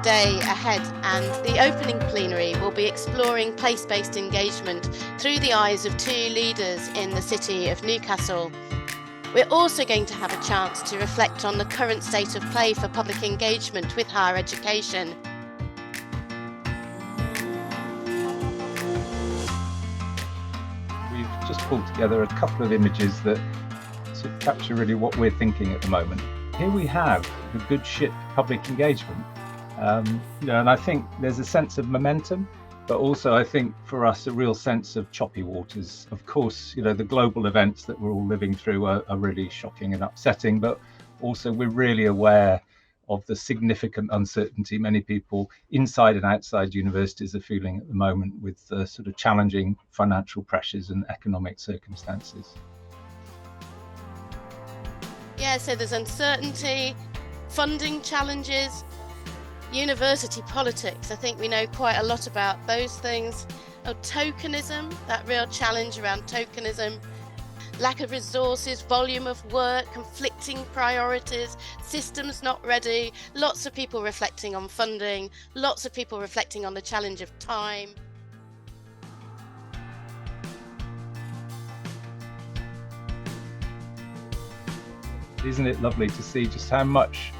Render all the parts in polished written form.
day ahead, and the opening plenary will be exploring place-based engagement through the eyes of two leaders in the city of Newcastle. We're also going to have a chance to reflect on the current state of play for public engagement with higher education. We've just pulled together a couple of images that sort of capture really what we're thinking at the moment. Here we have the good ship public engagement. And I think there's a sense of momentum, but also I think for us a real sense of choppy waters. Of course, the global events that we're all living through are really shocking and upsetting, but also we're really aware of the significant uncertainty many people inside and outside universities are feeling at the moment with sort of challenging financial pressures and economic circumstances. Yeah, so there's uncertainty, funding challenges, university politics. I think we know quite a lot about those things. Tokenism, that real challenge around tokenism, lack of resources, volume of work, conflicting priorities, systems not ready, lots of people reflecting on funding, lots of people reflecting on the challenge of time. Isn't it lovely to see just how much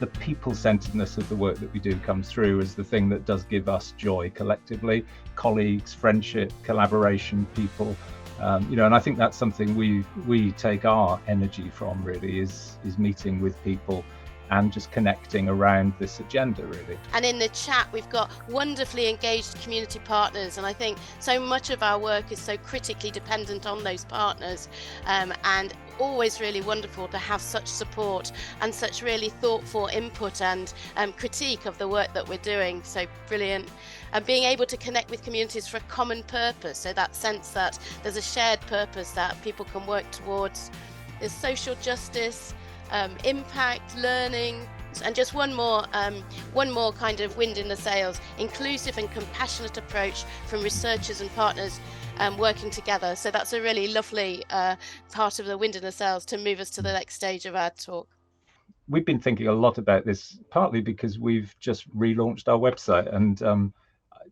the people-centeredness of the work that we do comes through as the thing that does give us joy collectively, colleagues, friendship, collaboration, people, and I think that's something we take our energy from, really, is meeting with people and just connecting around this agenda, really. And in the chat, we've got wonderfully engaged community partners. And I think so much of our work is so critically dependent on those partners, and always really wonderful to have such support and such really thoughtful input and critique of the work that we're doing. So brilliant. And being able to connect with communities for a common purpose. So that sense that there's a shared purpose that people can work towards. There's social justice, impact, learning, and just one more kind of wind in the sails, inclusive and compassionate approach from researchers and partners working together. So that's a really lovely part of the wind in the sails to move us to the next stage of our talk. We've been thinking a lot about this, partly because we've just relaunched our website, and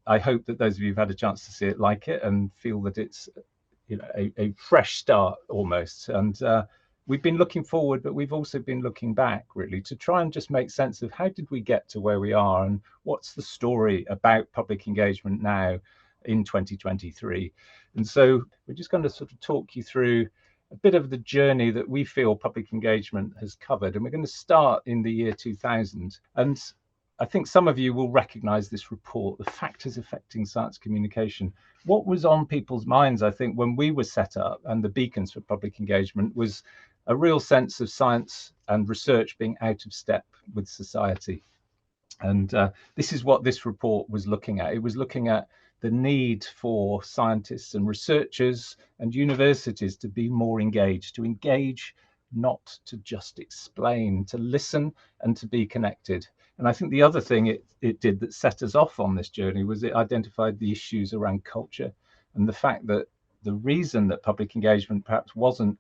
I hope that those of you who've had a chance to see it like it and feel that it's a fresh start almost. And we've been looking forward, but we've also been looking back, really, to try and just make sense of how did we get to where we are and what's the story about public engagement now in 2023. And so we're just going to sort of talk you through a bit of the journey that we feel public engagement has covered. And we're going to start in the year 2000. And I think some of you will recognize this report, The Factors Affecting Science Communication. What was on people's minds, I think, when we were set up and the beacons for public engagement was a real sense of science and research being out of step with society. And this is what this report was looking at. It was looking at the need for scientists and researchers and universities to be more engaged, to engage, not to just explain, to listen and to be connected. And I think the other thing it did that set us off on this journey was it identified the issues around culture and the fact that the reason that public engagement perhaps wasn't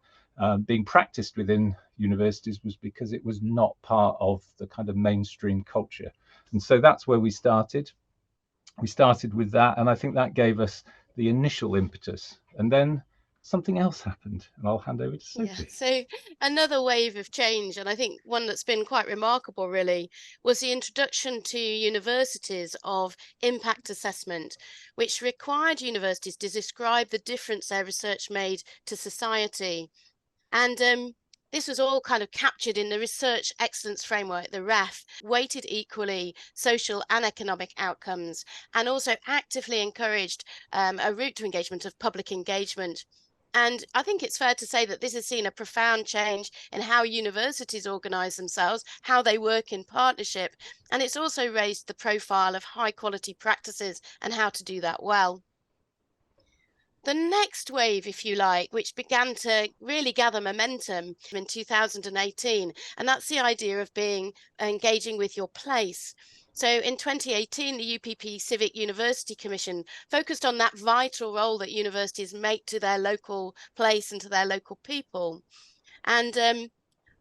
being practiced within universities was because it was not part of the kind of mainstream culture. And so that's where we started. We started with that, and I think that gave us the initial impetus. And then something else happened, and I'll hand over to Sophie. Yeah, so another wave of change, and I think one that's been quite remarkable really, was the introduction to universities of impact assessment, which required universities to describe the difference their research made to society. And this was all kind of captured in the Research Excellence Framework, the REF, weighted equally social and economic outcomes, and also actively encouraged a route to engagement of public engagement. And I think it's fair to say that this has seen a profound change in how universities organise themselves, how they work in partnership, and it's also raised the profile of high quality practices and how to do that well. The next wave, if you like, which began to really gather momentum in 2018, and that's the idea of engaging with your place. So in 2018, the UPP Civic University Commission focused on that vital role that universities make to their local place and to their local people. And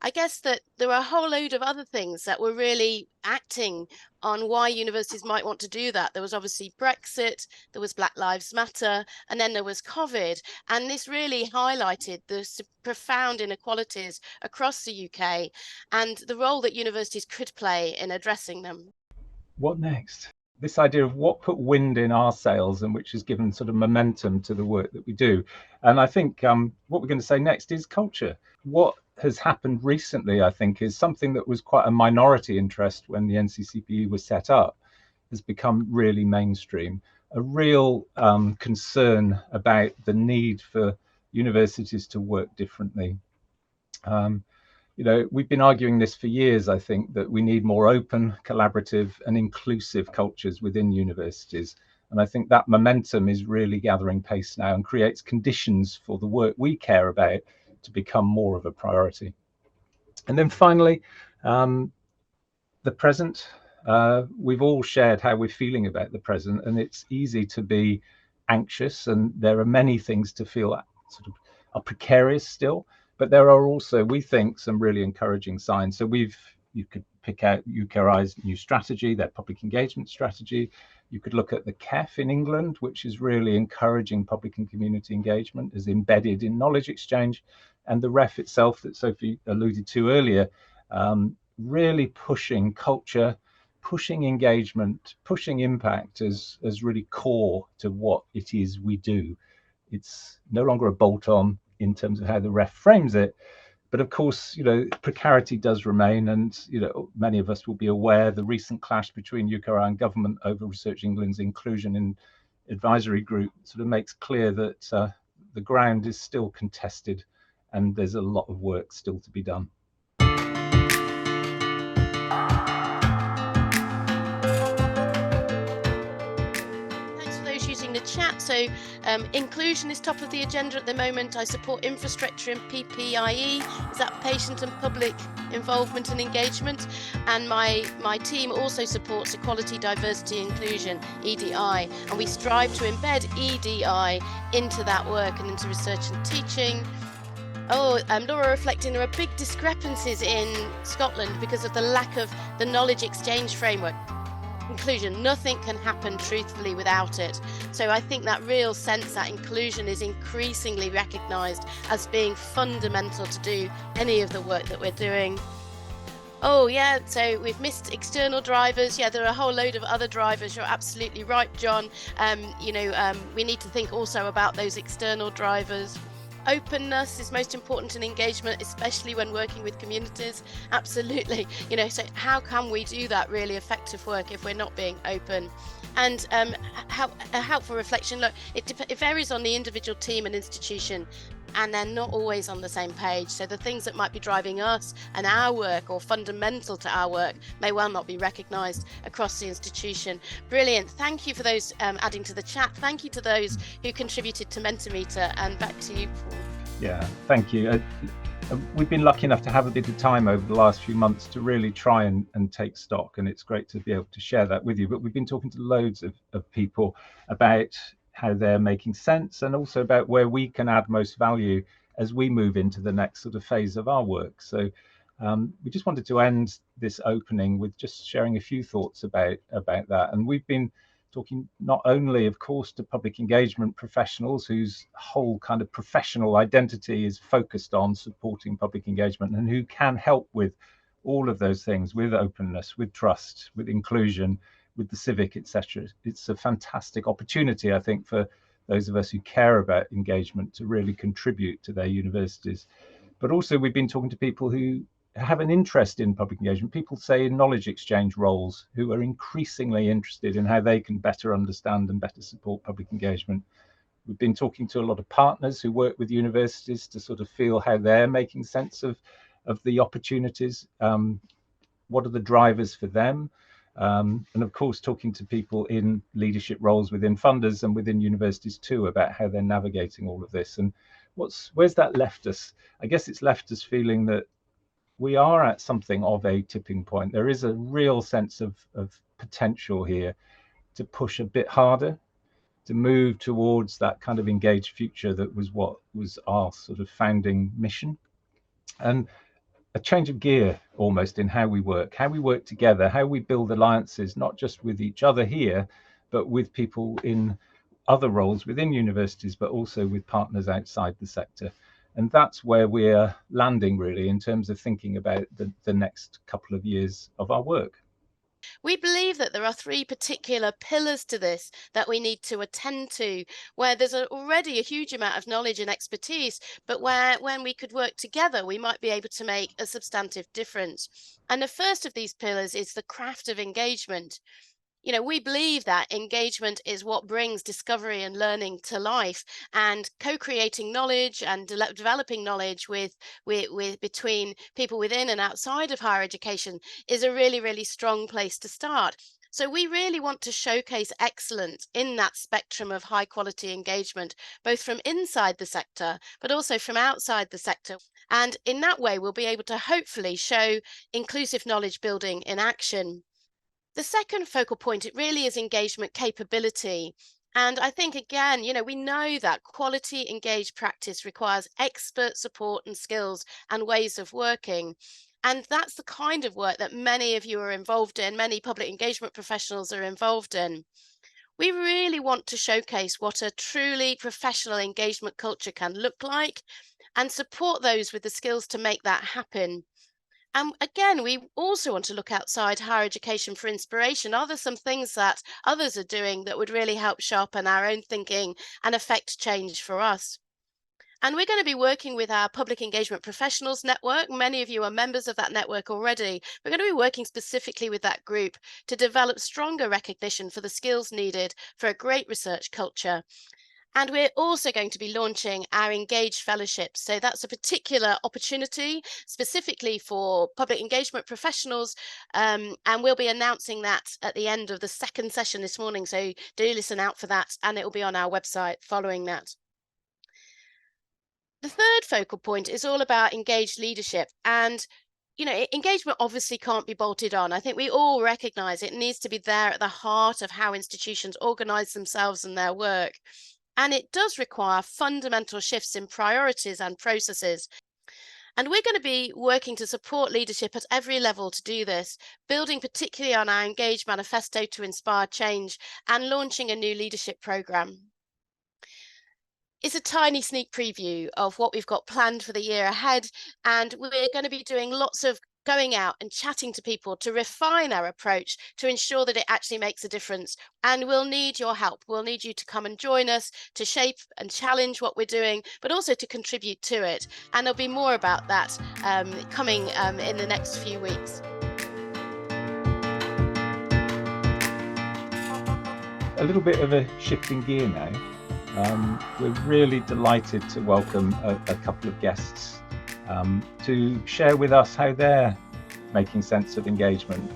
I guess that there were a whole load of other things that were really acting on why universities might want to do that. There was obviously Brexit, there was Black Lives Matter, and then there was COVID. And this really highlighted the profound inequalities across the UK and the role that universities could play in addressing them. What next? This idea of what put wind in our sails and which has given sort of momentum to the work that we do. And I think what we're going to say next is culture. What has happened recently, I think, is something that was quite a minority interest when the NCCPE was set up, has become really mainstream. A real concern about the need for universities to work differently. We've been arguing this for years, I think, that we need more open, collaborative, and inclusive cultures within universities. And I think that momentum is really gathering pace now and creates conditions for the work we care about to become more of a priority. And then finally, the present. We've all shared how we're feeling about the present, and it's easy to be anxious, and there are many things to feel sort of are precarious still. But there are also, we think, some really encouraging signs. So you could pick out UKRI's new strategy, their public engagement strategy. You could look at the KEF in England, which is really encouraging public and community engagement, is embedded in knowledge exchange, and the REF itself that Sophie alluded to earlier, really pushing culture, pushing engagement, pushing impact as really core to what it is we do. It's no longer a bolt-on in terms of how the REF frames it, but of course, precarity does remain, and many of us will be aware the recent clash between UKRI and government over Research England's inclusion in advisory group sort of makes clear that the ground is still contested, and there's a lot of work still to be done. Using the chat. So inclusion is top of the agenda at the moment. I support infrastructure and PPIE, is that patient and public involvement and engagement, and my team also supports equality, diversity, inclusion, EDI, and we strive to embed EDI into that work and into research and teaching. Laura reflecting there are big discrepancies in Scotland because of the lack of the knowledge exchange framework. Inclusion, nothing can happen truthfully without it. So I think that real sense that inclusion is increasingly recognised as being fundamental to do any of the work that we're doing. Oh yeah, so we've missed external drivers. Yeah, there are a whole load of other drivers. You're absolutely right, John. We need to think also about those external drivers. Openness is most important in engagement, especially when working with communities. Absolutely. So how can we do that really effective work if we're not being open? And a helpful reflection, look, it varies on the individual team and institution, and they're not always on the same page. So the things that might be driving us and our work or fundamental to our work may well not be recognised across the institution. Brilliant. Thank you for those adding to the chat. Thank you to those who contributed to Mentimeter, and back to you, Paul. Yeah, thank you. We've been lucky enough to have a bit of time over the last few months to really try and take stock, and it's great to be able to share that with you. But we've been talking to loads of people about how they're making sense, and also about where we can add most value as we move into the next sort of phase of our work. So we just wanted to end this opening with just sharing a few thoughts about that. And we've been talking not only, of course, to public engagement professionals whose whole kind of professional identity is focused on supporting public engagement, and who can help with all of those things, with openness, with trust, with inclusion, with the civic, etc. It's a fantastic opportunity, I think, for those of us who care about engagement to really contribute to their universities. But also we've been talking to people who have an interest in public engagement, people say in knowledge exchange roles, who are increasingly interested in how they can better understand and better support public engagement. We've been talking to a lot of partners who work with universities to sort of feel how they're making sense of the opportunities. What are the drivers for them? And of course, talking to people in leadership roles within funders and within universities too, about how they're navigating all of this. And where's that left us? I guess it's left us feeling that we are at something of a tipping point. There is a real sense of potential here to push a bit harder, to move towards that kind of engaged future that was what was our sort of founding mission. And a change of gear almost in how we work together, how we build alliances, not just with each other here, but with people in other roles within universities, but also with partners outside the sector. And that's where we're landing really in terms of thinking about the next couple of years of our work. We believe that there are three particular pillars to this that we need to attend to, where there's already a huge amount of knowledge and expertise, but where when we could work together, we might be able to make a substantive difference. And the first of these pillars is the craft of engagement. We believe that engagement is what brings discovery and learning to life, and co-creating knowledge and developing knowledge with between people within and outside of higher education is a really, really strong place to start. So we really want to showcase excellence in that spectrum of high quality engagement, both from inside the sector, but also from outside the sector. And in that way, we'll be able to hopefully show inclusive knowledge building in action. The second focal point, it really is engagement capability. And I think, again, we know that quality engaged practice requires expert support and skills and ways of working. And that's the kind of work that many of you are involved in, many public engagement professionals are involved in. We really want to showcase what a truly professional engagement culture can look like and support those with the skills to make that happen. And again, we also want to look outside higher education for inspiration. Are there some things that others are doing that would really help sharpen our own thinking and affect change for us? And we're going to be working with our public engagement professionals network. Many of you are members of that network already. We're going to be working specifically with that group to develop stronger recognition for the skills needed for a great research culture. And we're also going to be launching our Engage Fellowship. So that's a particular opportunity specifically for public engagement professionals. And we'll be announcing that at the end of the second session this morning. So do listen out for that, and it will be on our website following that. The third focal point is all about engaged leadership. And engagement obviously can't be bolted on. I think we all recognize it needs to be there at the heart of how institutions organize themselves and their work. And it does require fundamental shifts in priorities and processes. And we're going to be working to support leadership at every level to do this, building particularly on our Engage Manifesto to inspire change and launching a new leadership programme. It's a tiny sneak preview of what we've got planned for the year ahead. And we're going to be doing lots of going out and chatting to people to refine our approach to ensure that it actually makes a difference. And we'll need your help. We'll need you to come and join us to shape and challenge what we're doing, but also to contribute to it. And there'll be more about that coming in the next few weeks. A little bit of a shifting gear now. We're really delighted to welcome a couple of guests to share with us how they're making sense of engagement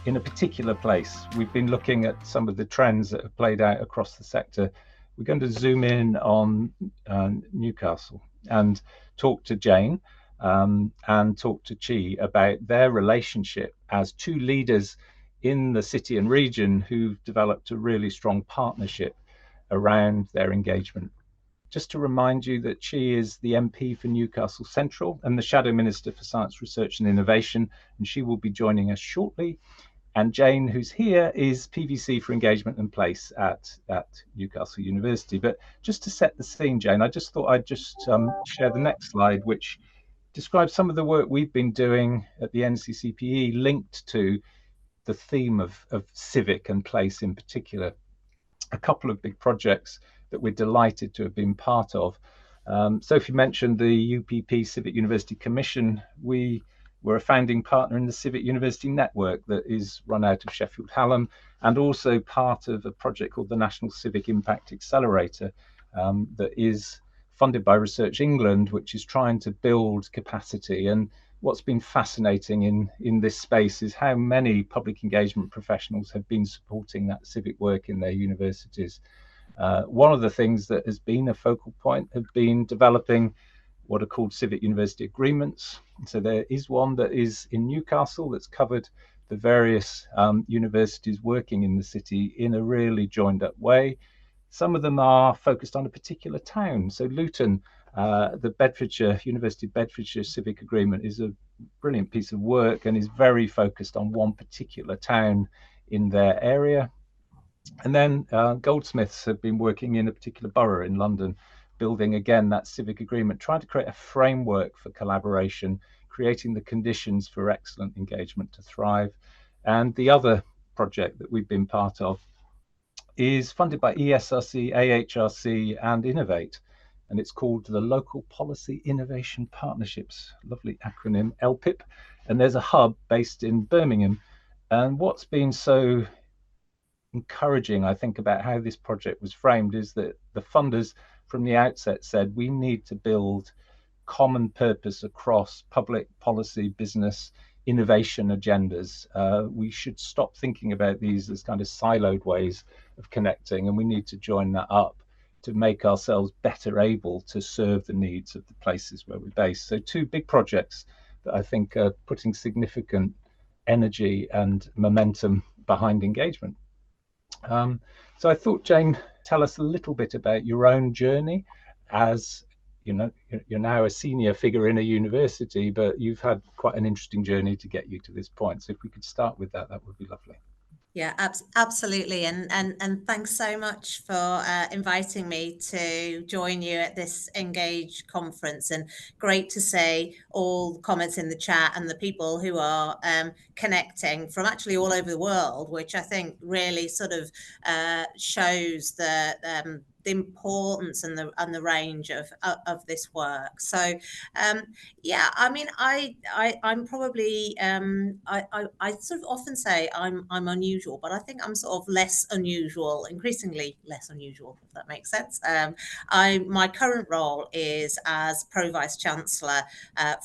in a particular place. We've been looking at some of the trends that have played out across the sector. We're going to zoom in on Newcastle and talk to Jane and talk to Chi about their relationship as two leaders in the city and region who've developed a really strong partnership around their engagement. Just to remind you that she is the MP for Newcastle Central and the Shadow Minister for Science, Research and Innovation, and she will be joining us shortly. And Jane, who's here, is PVC for Engagement and Place at Newcastle University. But just to set the scene, Jane, I just thought I'd just share the next slide, which describes some of the work we've been doing at the NCCPE linked to the theme of civic and place in particular. A couple of big projects that we're delighted to have been part of. Sophie mentioned the UPP Civic University Commission. We were a founding partner in the Civic University Network that is run out of Sheffield Hallam, and also part of a project called the National Civic Impact Accelerator that is funded by Research England, which is trying to build capacity. And what's been fascinating in this space is how many public engagement professionals have been supporting that civic work in their universities. One of the things that has been a focal point have been developing what are called civic university agreements. So there is one that is in Newcastle that's covered the various universities working in the city in a really joined up way. Some of them are focused on a particular town. So Luton The Bedfordshire University of Bedfordshire Civic Agreement is a brilliant piece of work and is very focused on one particular town in their area. And then Goldsmiths have been working in a particular borough in London, building again that civic agreement, trying to create a framework for collaboration, creating the conditions for excellent engagement to thrive. And the other project that we've been part of is funded by ESRC, AHRC, and Innovate. And it's called the Local Policy Innovation Partnerships, lovely acronym, LPIP. And there's a hub based in Birmingham. And what's been so encouraging, I think, about how this project was framed is that the funders from the outset said we need to build common purpose across public policy, business, innovation agendas. We should stop thinking about these as kind of siloed ways of connecting, and we need to join that up to make ourselves better able to serve the needs of the places where we're based. So two big projects that I think are putting significant energy and momentum behind engagement. So I thought, Jane, tell us a little bit about your own journey as you're now a senior figure in a university, but you've had quite an interesting journey to get you to this point. So if we could start with that, that would be lovely. Yeah, absolutely. And thanks so much for inviting me to join you at this Engage conference. And great to see all the comments in the chat and the people who are connecting from actually all over the world, which I think really sort of shows the importance and the range of this work. So yeah, I mean, I'm probably I sort of often say I'm unusual, but I think I'm sort of less unusual, increasingly less unusual, if that makes sense. My current role is as Pro Vice Chancellor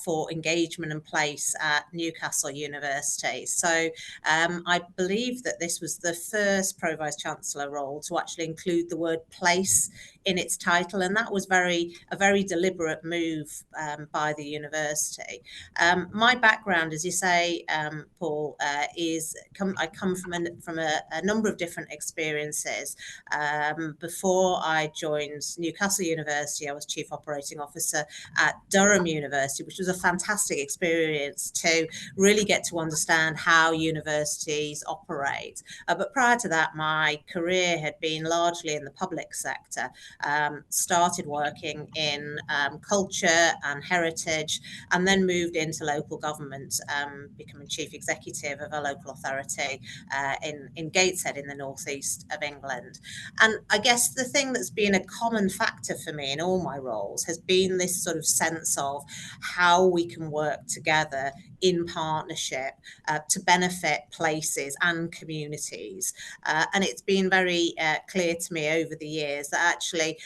for Engagement and Place at Newcastle University. So I believe that this was the first Pro Vice Chancellor role to actually include the word place in its title, and that was a very deliberate move by the university. My background, as you say, Paul, I come from a number of different experiences. Before I joined Newcastle University, I was Chief Operating Officer at Durham University, which was a fantastic experience to really get to understand how universities operate. But prior to that, my career had been largely in the public sector. Started working in culture and heritage, and then moved into local government, becoming chief executive of a local authority in Gateshead in the northeast of England. And I guess the thing that's been a common factor for me in all my roles has been this sort of sense of how we can work together in partnership to benefit places and communities. And it's been very clear to me over the years that actually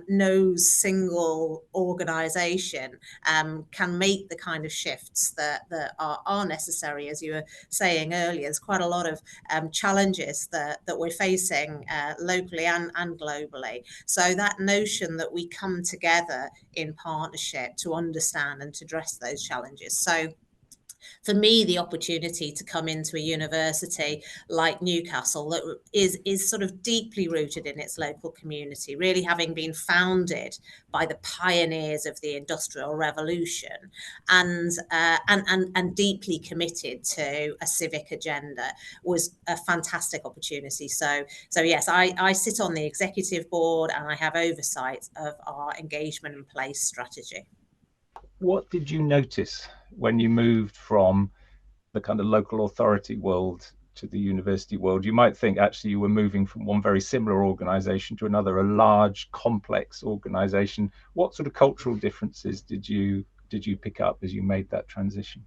no single organisation can make the kind of shifts that are necessary. As you were saying earlier, there's quite a lot of challenges that we're facing locally and globally. So that notion that we come together in partnership to understand and to address those challenges. So for me, the opportunity to come into a university like Newcastle that is sort of deeply rooted in its local community, really having been founded by the pioneers of the Industrial Revolution, and deeply committed to a civic agenda, was a fantastic opportunity. So yes, I sit on the executive board and I have oversight of our engagement and place strategy. What did you notice when you moved from the kind of local authority world to the university world? You might think actually you were moving from one very similar organization to another, a large, complex organization. What sort of cultural differences did you pick up as you made that transition?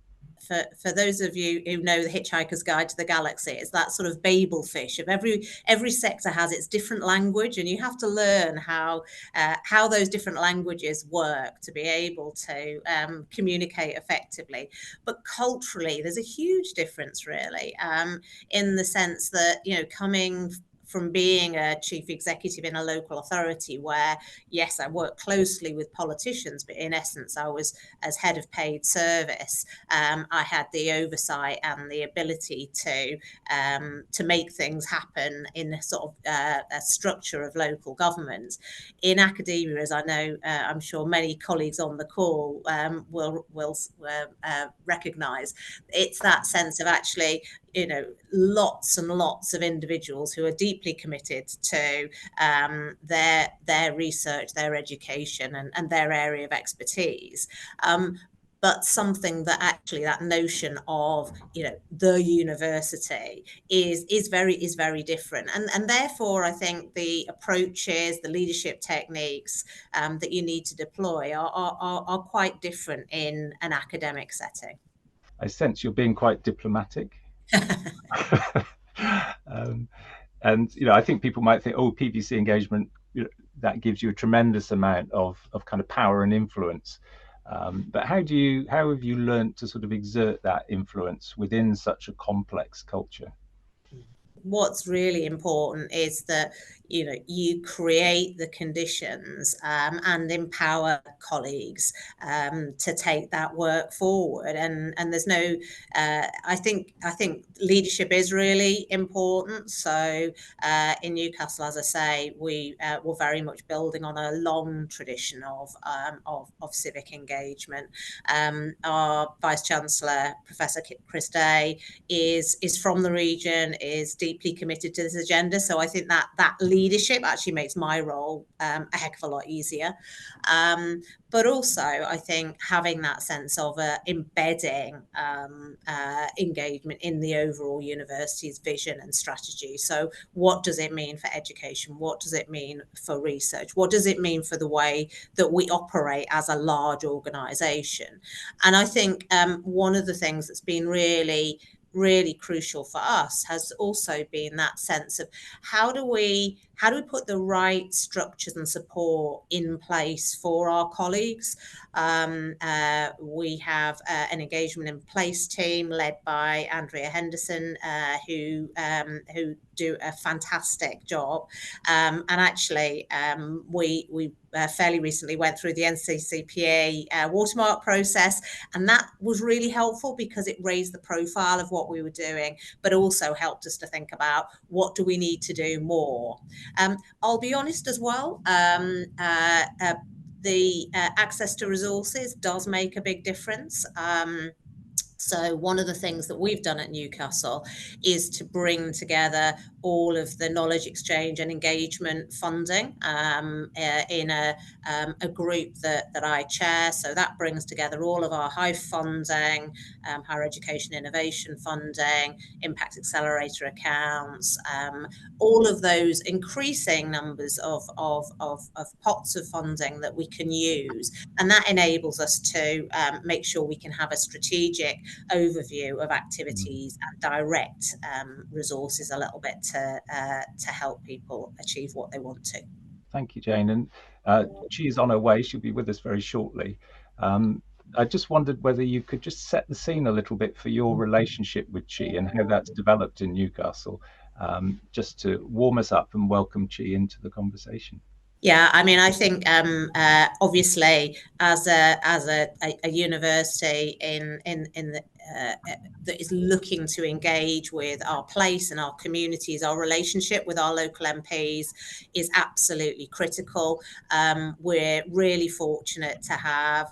For those of you who know the Hitchhiker's Guide to the Galaxy, it's that sort of Babel fish of every sector has its different language, and you have to learn how those different languages work to be able to communicate effectively. But culturally, there's a huge difference, really, in the sense that, you know, coming from being a chief executive in a local authority where, yes, I worked closely with politicians, but in essence, I was, as head of paid service, I had the oversight and the ability to make things happen in a sort of a structure of local government. In academia, as I know, I'm sure many colleagues on the call will recognise, it's that sense of actually, you know, lots and lots of individuals who are deeply committed to their research, their education, and their area of expertise. But something that actually, that notion of, you know, the university is very different, and therefore I think the approaches, the leadership techniques that you need to deploy are quite different in an academic setting. I sense you're being quite diplomatic. And you know, I think people might think, oh, PVC engagement, you know, that gives you a tremendous amount of kind of power and influence. But how have you learned to sort of exert that influence within such a complex culture? What's really important is that, you know, you create the conditions and empower colleagues to take that work forward. And there's no, I think leadership is really important. So in Newcastle, as I say, we're very much building on a long tradition of civic engagement. Our Vice Chancellor, Professor Chris Day, is from the region, is deeply committed to this agenda. So I think that leadership actually makes my role a heck of a lot easier. But also, I think having that sense of embedding engagement in the overall university's vision and strategy. So what does it mean for education? What does it mean for research? What does it mean for the way that we operate as a large organisation? And I think one of the things that's been really crucial for us has also been that sense of how do we put the right structures and support in place for our colleagues. We have an engagement in place team led by Andrea Henderson, who do a fantastic job. And actually, we fairly recently went through the NCCPA watermark process, and that was really helpful because it raised the profile of what we were doing, but also helped us to think about what do we need to do more. I'll be honest as well, the access to resources does make a big difference. So one of the things that we've done at Newcastle is to bring together all of the knowledge exchange and engagement funding in a group that I chair. So that brings together all of our high funding, higher education innovation funding, impact accelerator accounts, all of those increasing numbers of pots of funding that we can use. And that enables us to make sure we can have a strategic overview of activities and direct resources a little bit to help people achieve what they want to. Thank you, Jane. And she's on her way. She'll be with us very shortly. I just wondered whether you could just set the scene a little bit for your relationship with Chi and how that's developed in Newcastle, just to warm us up and welcome Chi into the conversation. Yeah, I mean, I think obviously as a university in the that is looking to engage with our place and our communities, our relationship with our local MPs is absolutely critical. We're really fortunate to have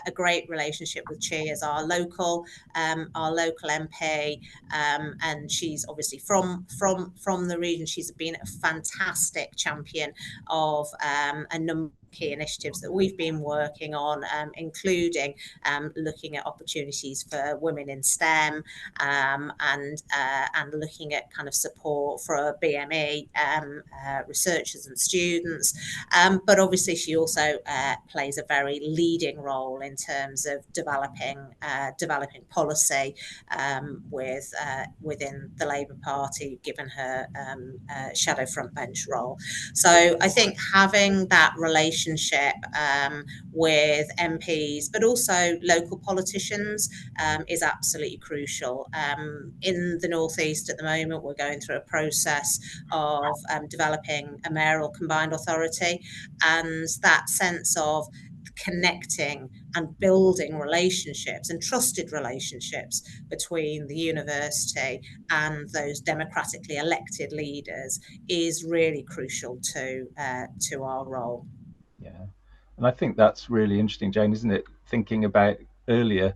a great relationship with Chi as our local MP, and she's obviously from the region. She's been a fantastic champion of a number of key initiatives that we've been working on, including looking at opportunities for women in STEM, and looking at kind of support for BME researchers and students. But obviously she also plays a very leading role in terms of developing policy within the Labour Party, given her shadow frontbench role. So I think having that relationship relationship with MPs, but also local politicians is absolutely crucial. In the Northeast at the moment, we're going through a process of developing a mayoral combined authority, and that sense of connecting and building relationships and trusted relationships between the university and those democratically elected leaders is really crucial to our role. Yeah, and I think that's really interesting, Jane, isn't it? Thinking about earlier,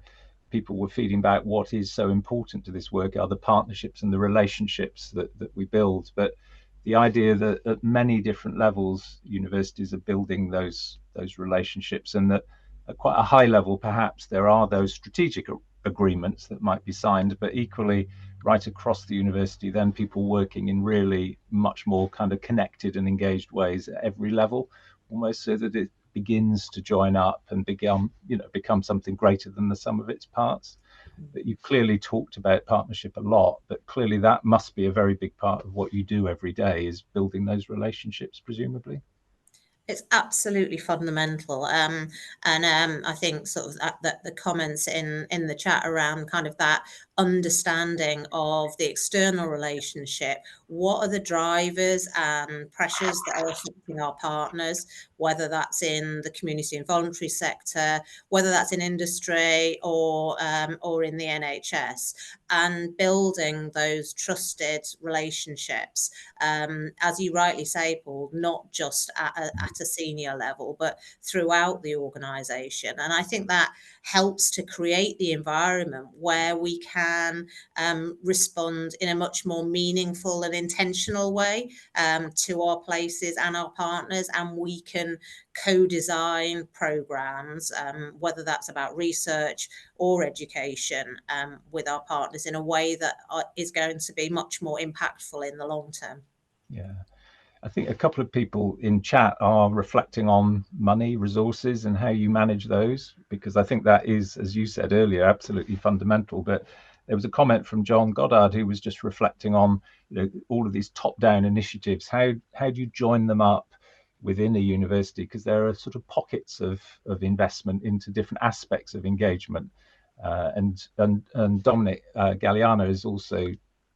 people were feeding back what is so important to this work are the partnerships and the relationships that we build. But the idea that at many different levels, universities are building those relationships, and that at quite a high level, perhaps there are those strategic agreements that might be signed, but equally right across the university, then people working in really much more kind of connected and engaged ways at every level, almost so that it begins to join up and become something greater than the sum of its parts. That you've clearly talked about partnership a lot, but clearly that must be a very big part of what you do every day, is building those relationships, presumably. It's absolutely fundamental, and I think sort of that the comments in the chat around kind of that understanding of the external relationship. What are the drivers and pressures that are affecting our partners, whether that's in the community and voluntary sector, whether that's in industry or in the NHS, and building those trusted relationships, as you rightly say, Paul, not just at a senior level, but throughout the organisation. And I think that helps to create the environment where we can respond in a much more meaningful and intentional way to our places and our partners, and we can co-design programs, whether that's about research or education, with our partners in a way that is going to be much more impactful in the long term. Yeah. I think a couple of people in chat are reflecting on money, resources, and how you manage those, because I think that is, as you said earlier, absolutely fundamental. But there was a comment from John Goddard who was just reflecting on, all of these top-down initiatives. How do you join them up within a university? Because there are sort of pockets of investment into different aspects of engagement. And Dominic Galliano has also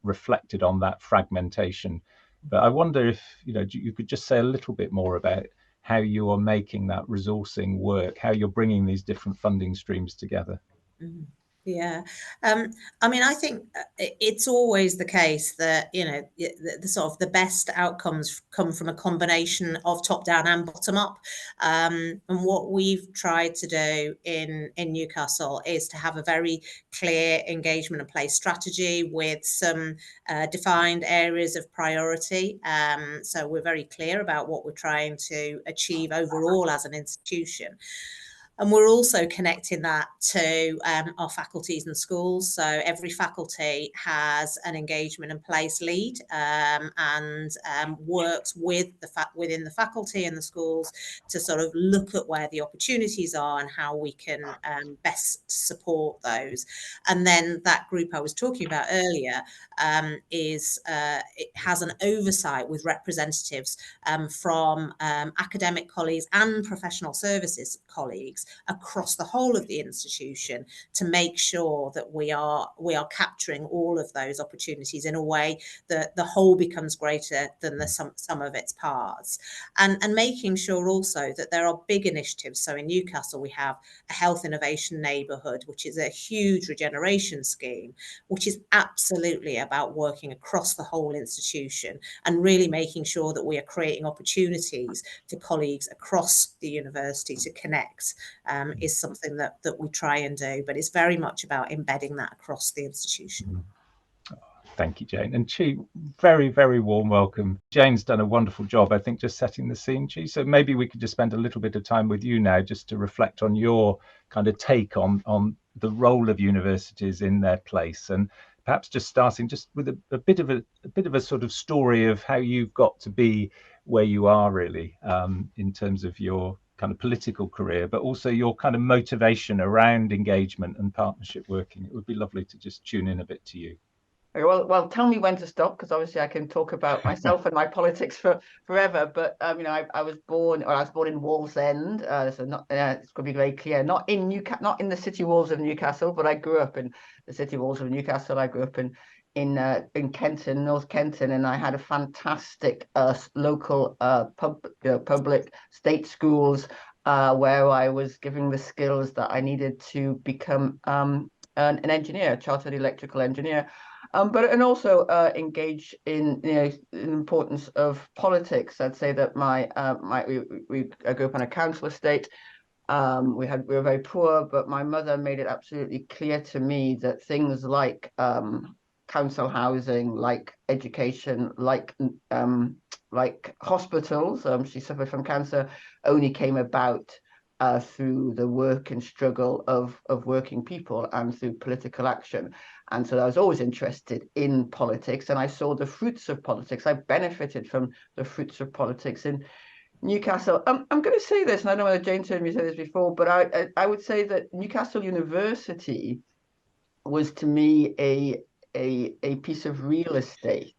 reflected on that fragmentation. But I wonder if you could just say a little bit more about how you are making that resourcing work, how you're bringing these different funding streams together. Mm-hmm. Yeah. I mean, I think it's always the case that, the sort of the best outcomes come from a combination of top down and bottom up. And what we've tried to do in Newcastle is to have a very clear engagement and play strategy with some defined areas of priority. So we're very clear about what we're trying to achieve overall as an institution. And we're also connecting that to our faculties and schools. So every faculty has an engagement and place lead, and works with within the faculty and the schools to sort of look at where the opportunities are and how we can best support those. And then that group I was talking about earlier it has an oversight with representatives from academic colleagues and professional services colleagues across the whole of the institution to make sure that we are capturing all of those opportunities in a way that the whole becomes greater than the sum of its parts, and making sure also that there are big initiatives. So in Newcastle we have a health innovation neighbourhood, which is a huge regeneration scheme, which is absolutely about working across the whole institution and really making sure that we are creating opportunities for colleagues across the university to connect, is something that we try and do, but it's very much about embedding that across the institution. Thank you, Jane. And Chi, very, very warm welcome. Jane's done a wonderful job, I think, just setting the scene, Chi. So maybe we could just spend a little bit of time with you now, just to reflect on your kind of take on the role of universities in their place, and perhaps just starting just with a bit of a sort of story of how you've got to be where you are, really, in terms of your kind of political career, but also your kind of motivation around engagement and partnership working. It would be lovely to just tune in a bit to you. Well, tell me when to stop, because obviously I can talk about myself and my politics forever. But I was born in Wallsend, so not it's going to be very clear, not in not in the city walls of Newcastle, but I grew up in the city walls of Newcastle. I grew up in Kenton, North Kenton, and I had a fantastic local public state schools where I was given the skills that I needed to become an engineer, a chartered electrical engineer, and also engage in the importance of politics. I'd say that I grew up on a council estate. We were very poor, but my mother made it absolutely clear to me that things like council housing, like education, like hospitals, she suffered from cancer, only came about through the work and struggle of working people and through political action. And so I was always interested in politics, and I saw the fruits of politics. I benefited from the fruits of politics in Newcastle. I'm going to say this, and I don't know whether Jane heard me say this before, but I would say that Newcastle University was to me a piece of real estate.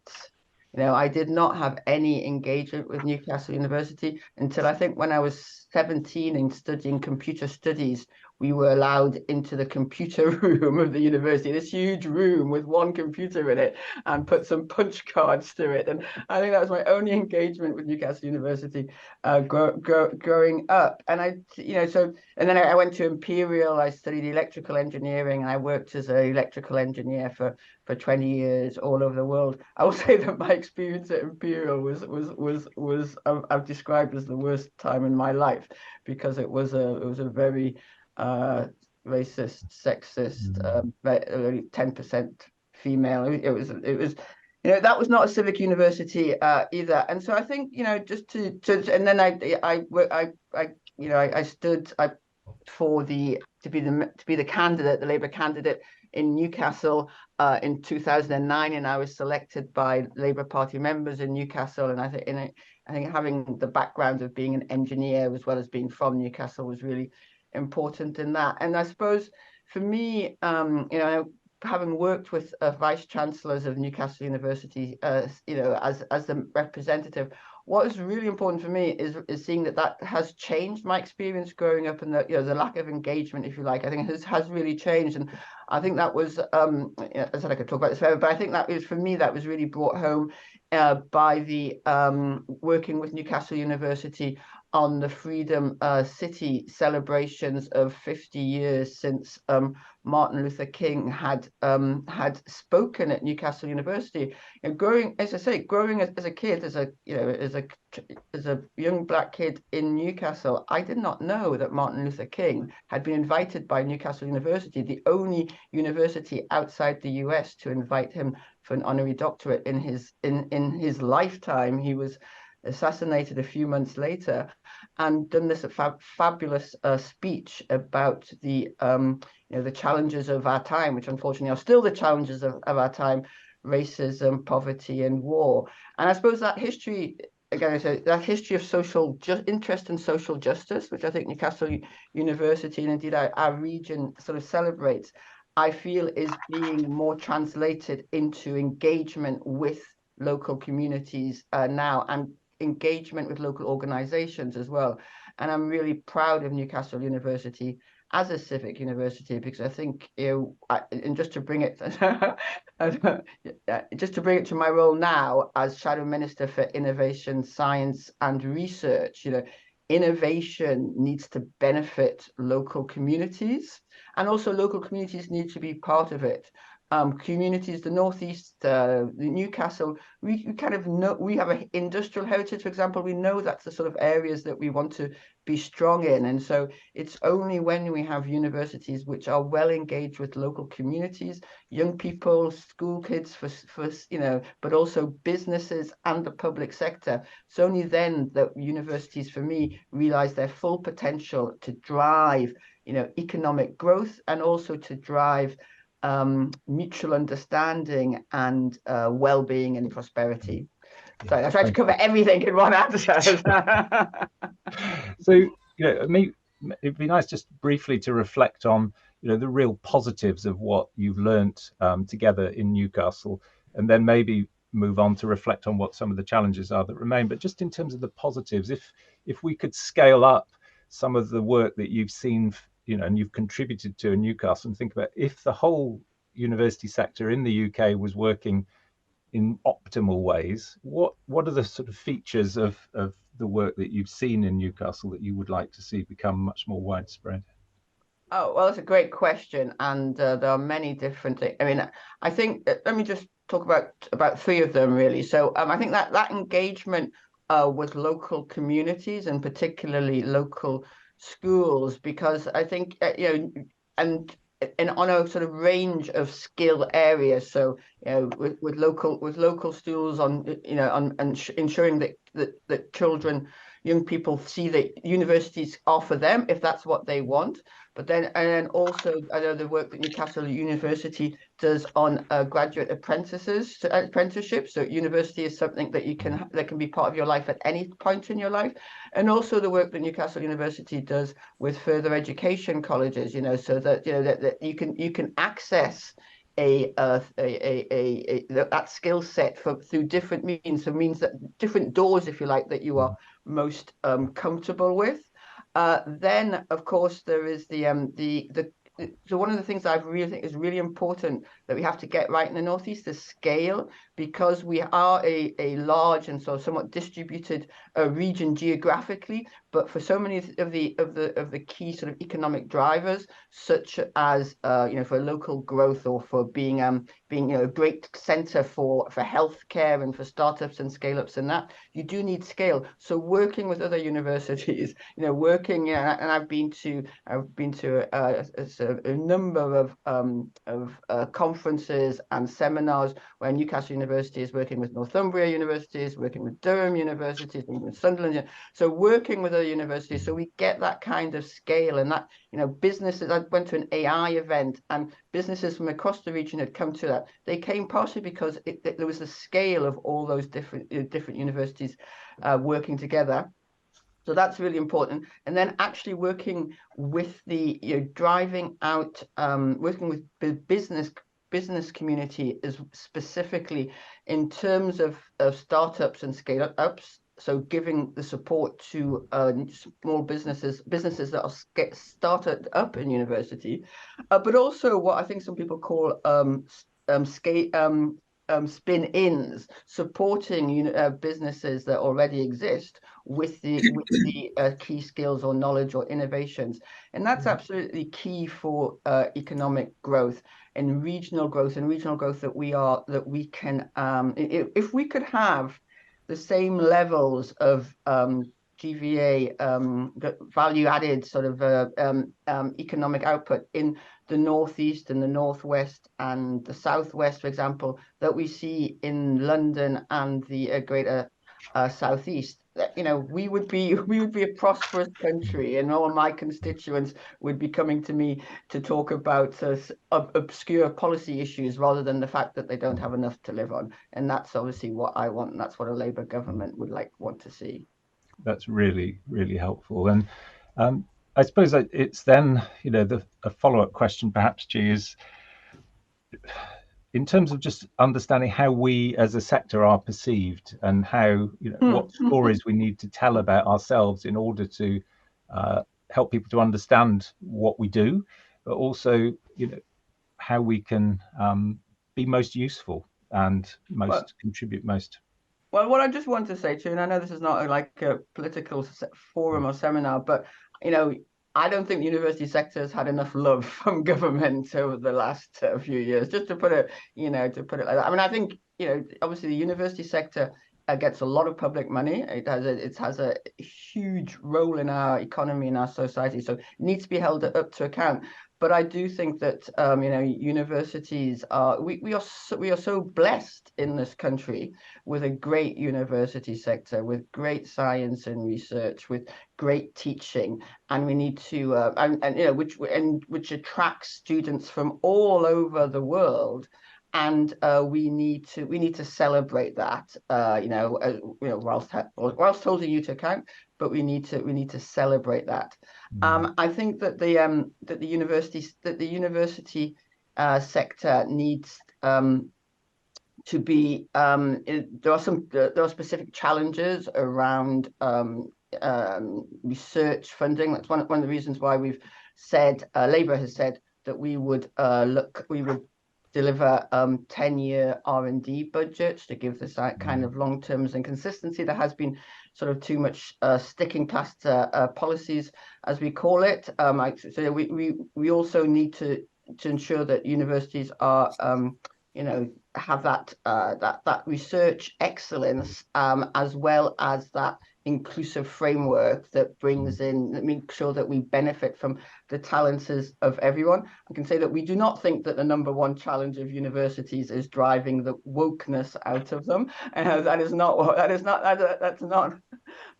I did not have any engagement with Newcastle University until I think when I was 17 and studying computer studies, we were allowed into the computer room of the university, this huge room with one computer in it, and put some punch cards to it. And I think that was my only engagement with Newcastle University growing up. And and then I went to Imperial. I studied electrical engineering, and I worked as an electrical engineer for 20 years all over the world. I will say that my experience at Imperial was I've described as the worst time in my life, because it was a very racist, sexist, 10% female. It was that was not a civic university either. And so I think just and then I stood to be the candidate, the Labour candidate in Newcastle in 2009, and I was selected by Labour Party members in Newcastle. And I think having the background of being an engineer as well as being from Newcastle was really important in that. And I suppose for me, having worked with vice chancellors of Newcastle University, as the representative, what is really important for me is seeing that has changed my experience growing up, and the lack of engagement, if you like, I think has really changed. And I think that was I said I could talk about this forever, but I think that was, for me, that was really brought home by the working with Newcastle University on the Freedom City celebrations of 50 years since Martin Luther King had spoken at Newcastle University. And growing as a kid, as a young Black kid in Newcastle, I did not know that Martin Luther King had been invited by Newcastle University, the only university outside the US to invite him for an honorary doctorate in his lifetime. He was assassinated a few months later, and done this fabulous speech about the challenges of our time, which unfortunately are still the challenges of our time: racism, poverty, and war. And I suppose that history, again, that history of social interest in social justice, which I think Newcastle University and indeed our region sort of celebrates, I feel is being more translated into engagement with local communities now, and engagement with local organizations as well. And I'm really proud of Newcastle University as a civic university, because I think, and just to bring it to my role now as Shadow Minister for Innovation, Science and Research, innovation needs to benefit local communities, and also local communities need to be part of it. Communities, the Northeast, Newcastle, we kind of know, we have an industrial heritage, for example. We know that's the sort of areas that we want to be strong in. And so it's only when we have universities which are well engaged with local communities, young people, school kids, but also businesses and the public sector. It's only then that universities, for me, realize their full potential to drive, economic growth, and also to drive mutual understanding and well-being and prosperity. So I tried to cover everything in one answer. So it'd be nice just briefly to reflect on the real positives of what you've learnt together in Newcastle. and then maybe move on to reflect on what some of the challenges are that remain. But just in terms of the positives, if we could scale up some of the work that you've seen, and you've contributed to in Newcastle, and think about if the whole university sector in the UK was working in optimal ways, what are the sort of features of the work that you've seen in Newcastle that you would like to see become much more widespread? Oh, well, it's a great question, and there are many different things. I mean, I think let me just talk about three of them really. So I think that engagement with local communities and particularly local schools, because I think and on a sort of range of skill areas. So with local schools on ensuring that children, young people see that universities offer them if that's what they want. But then also, I know the work that Newcastle University does on graduate apprenticeships. So university is something that can be part of your life at any point in your life, and also the work that Newcastle University does with further education colleges. So that that you can access that skill set through different means, so means that different doors, if you like, that you are most comfortable with. Then, of course, there is so one of the things I really think is really important that we have to get right in the Northeast is scale, because we are a large and so somewhat distributed region geographically, but for so many of the key sort of economic drivers, such as for local growth or for being a great centre for healthcare and for startups and scale-ups, and that you do need scale. So working with other universities, and I've been to a number of conferences and seminars where Newcastle University is working with Northumbria universities, working with Durham universities, working with Sunderland. So working with other universities, so we get that kind of scale, and that businesses. I went to an AI event, and businesses from across the region had come to that. They came partially because there was the scale of all those different universities working together. So that's really important. And then actually working with the driving out, working with the business community is specifically in terms of startups and scale ups. So giving the support to small businesses that are get started up in university, but also what I think some people call spin-ins, supporting businesses that already exist with the key skills or knowledge or innovations, and that's absolutely key for economic growth and regional growth that we can if we could have the same levels of GVA value added sort of economic output in the Northeast and the Northwest and the Southwest, for example, that we see in London and the greater Southeast. We would be a prosperous country, and all my constituents would be coming to me to talk about obscure policy issues rather than the fact that they don't have enough to live on. And that's obviously what I want, and that's what a Labour government would want to see. That's really, really helpful. And I suppose it's then, a follow-up question perhaps, G, is in terms of just understanding how we as a sector are perceived, and how, what stories we need to tell about ourselves in order to help people to understand what we do, but also, how we can be most useful and contribute most. Well, what I just want to say too, and I know this is not like a political forum or seminar, but I don't think the university sector has had enough love from government over the last few years. Just to put it, like that. I mean, I think obviously the university sector gets a lot of public money. It has a huge role in our economy, in our society, so it needs to be held up to account. But I do think that universities we are so blessed in this country with a great university sector, with great science and research, with great teaching, and we need to which attracts students from all over the world. And we need to celebrate that, whilst holding you to account, but we need to celebrate that. I think that the university sector needs to be there are specific challenges around research funding. That's one of the reasons why we've said Labour has said that we would deliver 10-year R&D budgets to give this kind of long terms and consistency. There has been sort of too much sticking plaster policies, as we call it. So we also need to ensure that universities are have that research excellence, as well as that inclusive framework that brings in, that makes sure that we benefit from the talents of everyone. I can say that we do not think that the number one challenge of universities is driving the wokeness out of them, and that's not.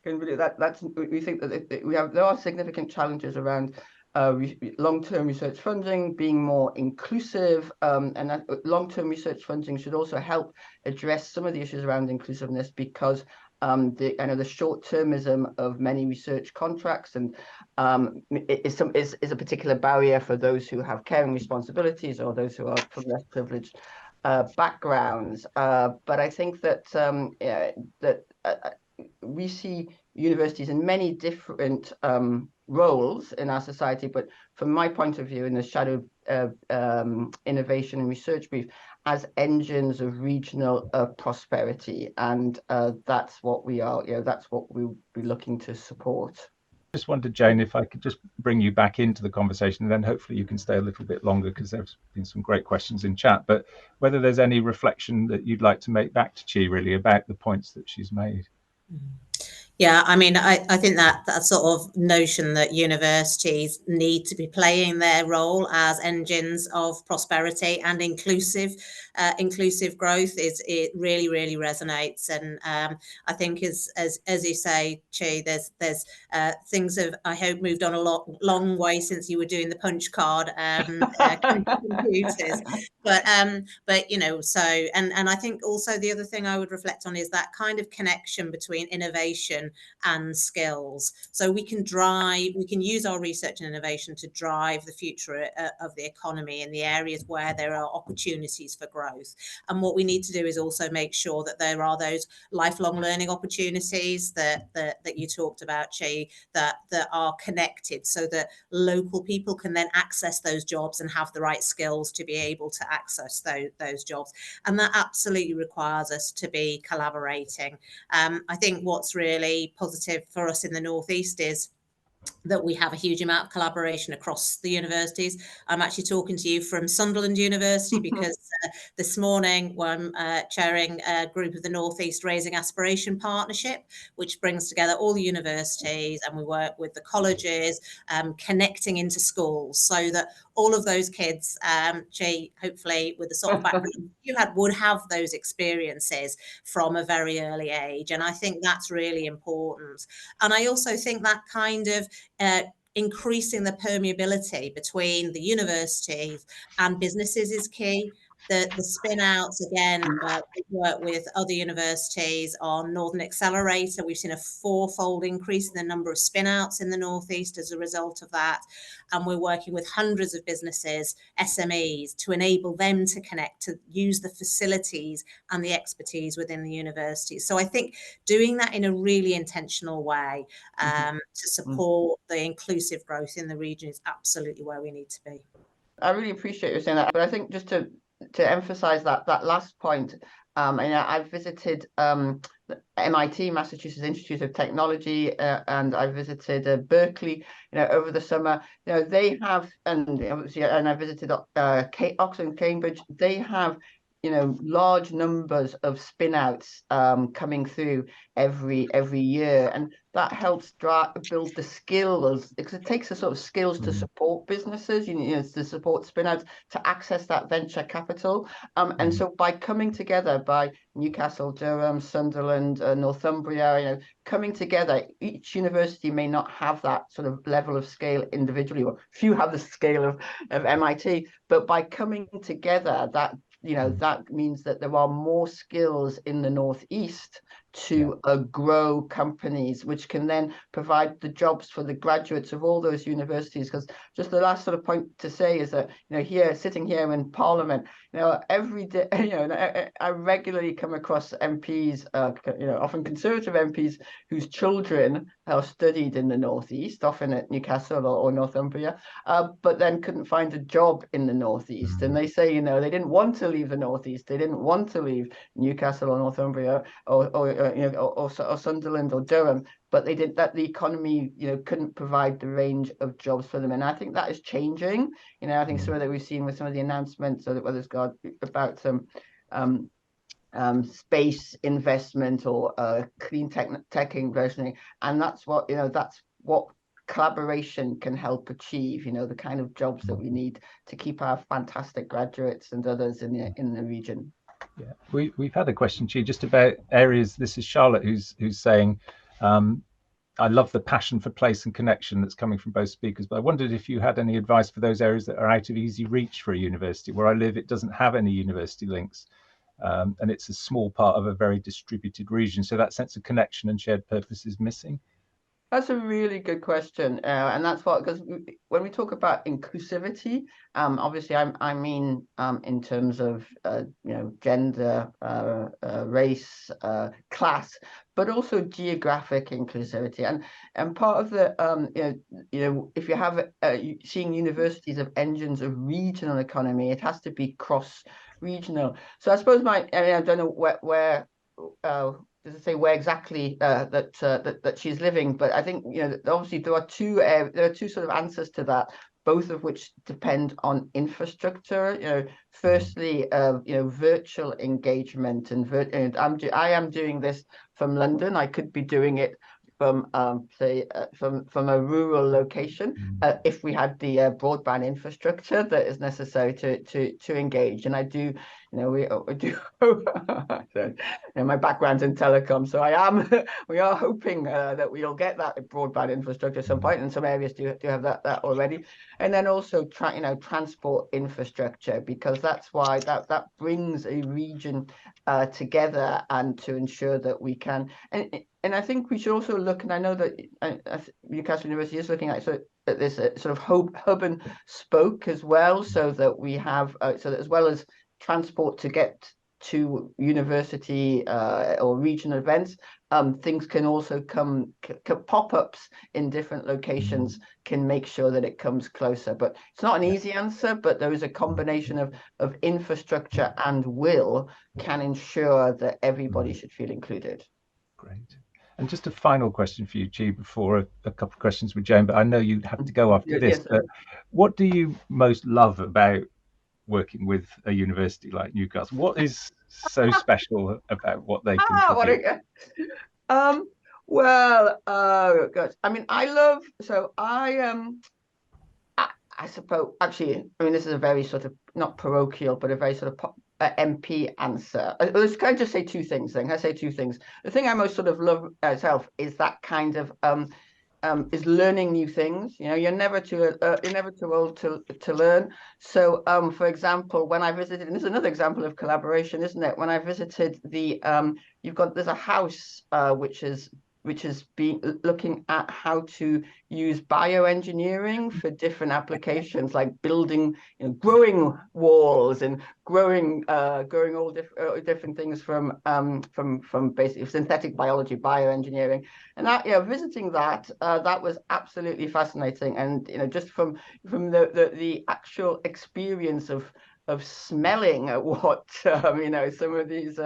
We think that there are significant challenges around long-term research funding being more inclusive, and that long-term research funding should also help address some of the issues around inclusiveness, because the short-termism of many research contracts and is a particular barrier for those who have caring responsibilities or those who are from less privileged backgrounds. But I think that we see universities in many different roles in our society, but from my point of view, in the shadow of innovation and research brief, as engines of regional prosperity, and that's what we are. That's what we'll be looking to support. Just wondered, Jane, if I could just bring you back into the conversation, and then hopefully you can stay a little bit longer, because there's been some great questions in chat. But whether there's any reflection that you'd like to make back to Chi, really, about the points that she's made. Yeah, I mean, I think that sort of notion that universities need to be playing their role as engines of prosperity and inclusive growth it really resonates. And I think as you say, Chi, there's things have, I hope, moved on a long way since you were doing the punch card computers. But so and I think also the other thing I would reflect on is that kind of connection between innovation and skills. So we can use our research and innovation to drive the future of the economy in the areas where there are opportunities for growth. And what we need to do is also make sure that there are those lifelong learning opportunities that you talked about, Chi, that are connected, so that local people can then access those jobs and have the right skills to be able to access those jobs. And that absolutely requires us to be collaborating. I think what's really positive for us in the Northeast is that we have a huge amount of collaboration across the universities. I'm actually talking to you from Sunderland University because this morning I'm chairing a group of the Northeast Raising Aspiration Partnership, which brings together all the universities, and we work with the colleges, connecting into schools, so that all of those kids, hopefully with the sort of background you had, would have those experiences from a very early age. And I think that's really important. And I also think that kind of increasing the permeability between the universities and businesses is key. The spin outs, again, we work with other universities on Northern Accelerator. We've seen a 4-fold increase in the number of spin outs in the Northeast as a result of that. And we're working with hundreds of businesses, SMEs, to enable them to connect, to use the facilities and the expertise within the universities. So I think doing that in a really intentional way to support the inclusive growth in the region is absolutely where we need to be. I really appreciate you saying that, but I think just to emphasize that last point, and I've visited MIT, Massachusetts Institute of Technology, and I visited Berkeley, over the summer. They have, and I visited Oxford and Cambridge. They have, large numbers of spin-outs coming through every year, and that helps build the skills, because it takes the sort of skills to support businesses, to support spin-outs, to access that venture capital. And so by coming together, by Newcastle, Durham, Sunderland, Northumbria, coming together, each university may not have that sort of level of scale individually, or few have the scale of MIT, but by coming together, that means that there are more skills in the Northeast to grow companies, which can then provide the jobs for the graduates of all those universities. Because just the last sort of point to say is that, you know, here, sitting here in Parliament, you know, every day, you know, I regularly come across MPs, you know, often Conservative MPs whose children are studied in the Northeast, often at Newcastle or Northumbria, but then couldn't find a job in the Northeast. And they say, you know, they didn't want to leave the Northeast. They didn't want to leave Newcastle or Northumbria or you know, or Sunderland or Durham, but they did that. The economy, you know, couldn't provide the range of jobs for them, and I think that is changing. You know, I think some of that we've seen with some of the announcements, so that whether it's got about some space investment or clean tech investment, and that's what, you know, that's what collaboration can help achieve. You know, the kind of jobs that we need to keep our fantastic graduates and others in the region. Yeah, we've had a question, Chi, just about areas. This is Charlotte who's saying, I love the passion for place and connection that's coming from both speakers, but I wondered if you had any advice for those areas that are out of easy reach for a university. Where I live, it doesn't have any university links, and it's a small part of a very distributed region, so that sense of connection and shared purpose is missing. That's a really good question, and that's what, because when we talk about inclusivity, obviously I mean in terms of you know, gender, race, class, but also geographic inclusivity, and part of the you know, if you have seeing universities of engines of regional economy, it has to be cross-regional. So I suppose I mean, I don't know where doesn't say where exactly that she's living, but I think, you know, obviously there are two sort of answers to that, both of which depend on infrastructure. You know, firstly, you know, virtual engagement, and I am doing this from London. I could be doing it from say from a rural location if we had the broadband infrastructure that is necessary to engage. And I do, you know, we do. So, you know, my background's in telecom, so we are hoping that we'll get that broadband infrastructure at some point, and some areas do have that already. And then also you know, transport infrastructure, because that's why that brings a region together, and to ensure that we can, and I think we should also look, and I know that Newcastle University is looking at this sort of hub and spoke as well, so that we have so that as well as transport to get to university or regional events, things can also come, pop-ups in different locations can make sure that it comes closer. But it's not an easy answer, but there is a combination of infrastructure and will can ensure that everybody should feel included. Great. And just a final question for you, Chi, before a couple of questions with Jane, but I know you have to go after this. Yes, but what do you most love about working with a university like Newcastle? What is so special about what they contribute? Well, gosh, I mean, I suppose, actually, I mean, this is a very sort of, not parochial, but a very sort of MP answer. Let's kind of just say two things then. I say two things. The thing I most sort of love itself is that kind of is learning new things. You know, you're never too old to learn. So for example, when I visited, and this is another example of collaboration, isn't it? When I visited the there's a house which is looking at how to use bioengineering for different applications, like building, you know, growing walls and growing all different things from basically synthetic biology, bioengineering. And that, you know, visiting that was absolutely fascinating. And, you know, just from the actual experience of smelling at what you know, some of these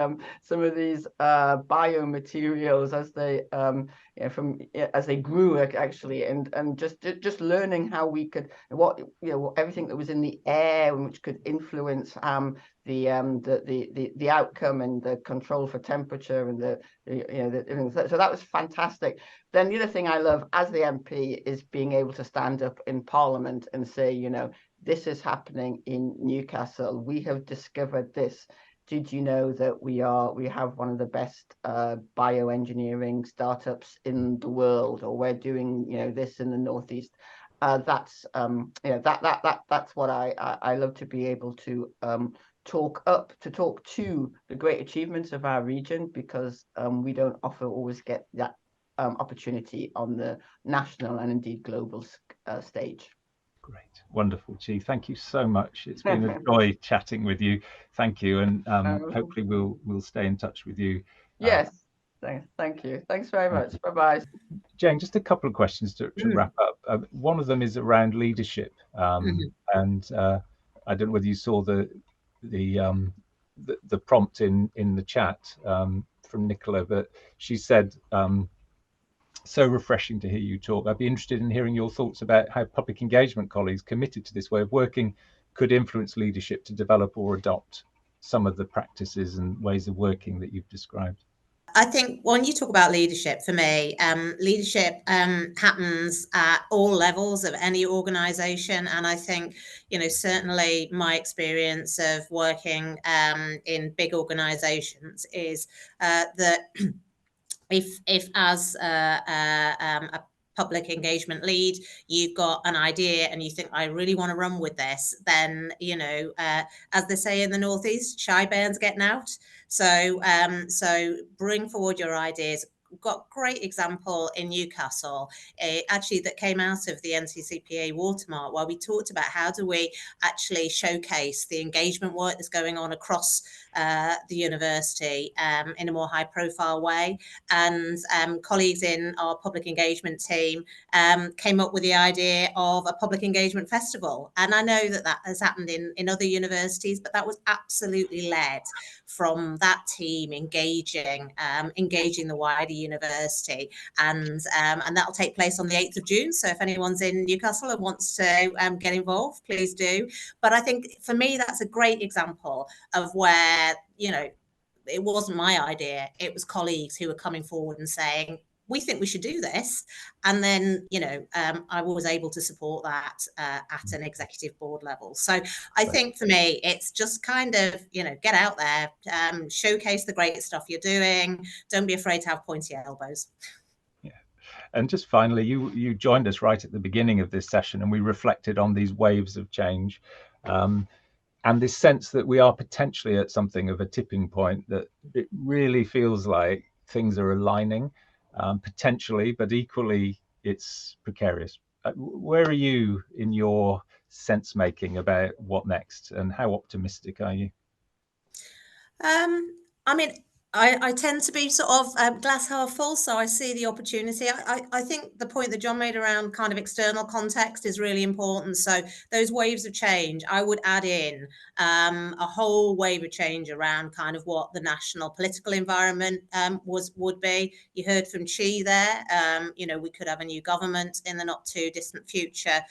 biomaterials as they you know, as they grew actually, and just learning how we could, what, you know, everything that was in the air which could influence the outcome and the control for temperature and so that was fantastic. Then the other thing I love as the MP is being able to stand up in Parliament and say, you know, this is happening in Newcastle. We have discovered this. Did you know that we have one of the best bioengineering startups in the world, or we're doing, you know, this in the Northeast? That's you know, that's what I love to be able to talk to the great achievements of our region, because we don't always get that opportunity on the national and indeed global stage. Great, wonderful, Chi. Thank you so much. It's been a joy chatting with you. Thank you, and hopefully we'll stay in touch with you. Yes, thank you. Thanks very much. Bye bye. Jane, just a couple of questions to wrap up. One of them is around leadership, and I don't know whether you saw the prompt in the chat from Nicola, but she said, so refreshing to hear you talk. I'd be interested in hearing your thoughts about how public engagement colleagues committed to this way of working could influence leadership to develop or adopt some of the practices and ways of working that you've described. I think when you talk about leadership, for me, leadership happens at all levels of any organisation, and I think, you know, certainly my experience of working in big organisations is that if as a public engagement lead, you've got an idea and you think, I really want to run with this, then, you know, as they say in the Northeast, shy bears getting out. So bring forward your ideas. We've got a great example in Newcastle, actually, that came out of the NCCPA Watermark, where we talked about how do we actually showcase the engagement work that's going on across the university in a more high profile way. And colleagues in our public engagement team came up with the idea of a public engagement festival. And I know that has happened in other universities, but that was absolutely led from that team engaging the wider university, and that'll take place on the 8th of June. So if anyone's in Newcastle and wants to get involved, please do. But I think for me, that's a great example of where, you know, it wasn't my idea. It was colleagues who were coming forward and saying, we think we should do this. And then, you know, I was able to support that at an executive board level. So I think for me, it's just kind of, you know, get out there, showcase the great stuff you're doing. Don't be afraid to have pointy elbows. Yeah. And just finally, you joined us right at the beginning of this session, and we reflected on these waves of change. And this sense that we are potentially at something of a tipping point, that it really feels like things are aligning, potentially, but equally it's precarious. Where are you in your sense making about what next, and how optimistic are you? I mean, I tend to be sort of glass half full, so I see the opportunity. I think the point that John made around kind of external context is really important. So those waves of change, I would add in a whole wave of change around kind of what the national political environment would be. You heard from Chi there. You know, we could have a new government in the not too distant future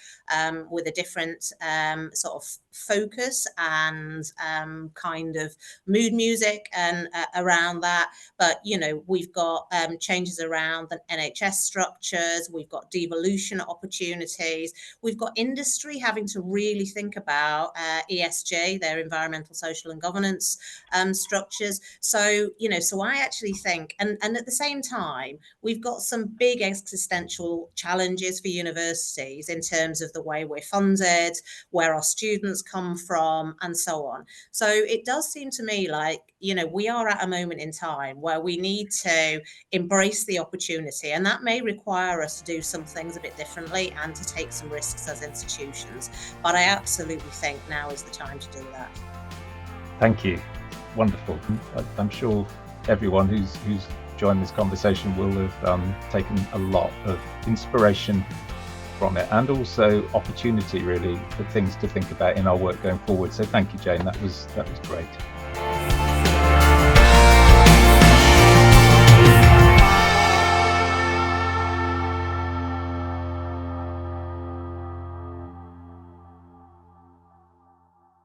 with a different sort of focus and kind of mood music and around that. But, you know, we've got changes around the NHS structures, we've got devolution opportunities, we've got industry having to really think about ESG, their environmental, social and governance structures. So, you know, so I actually think, and at the same time, we've got some big existential challenges for universities in terms of the way we're funded, where our students come from, and so on. So it does seem to me like, you know, we are at a moment in time where we need to embrace the opportunity, and that may require us to do some things a bit differently and to take some risks as institutions. But I absolutely think now is the time to do that. Thank you. Wonderful. I'm sure everyone who's joined this conversation will have taken a lot of inspiration from it, and also opportunity really for things to think about in our work going forward. So thank you, Jane. That was great.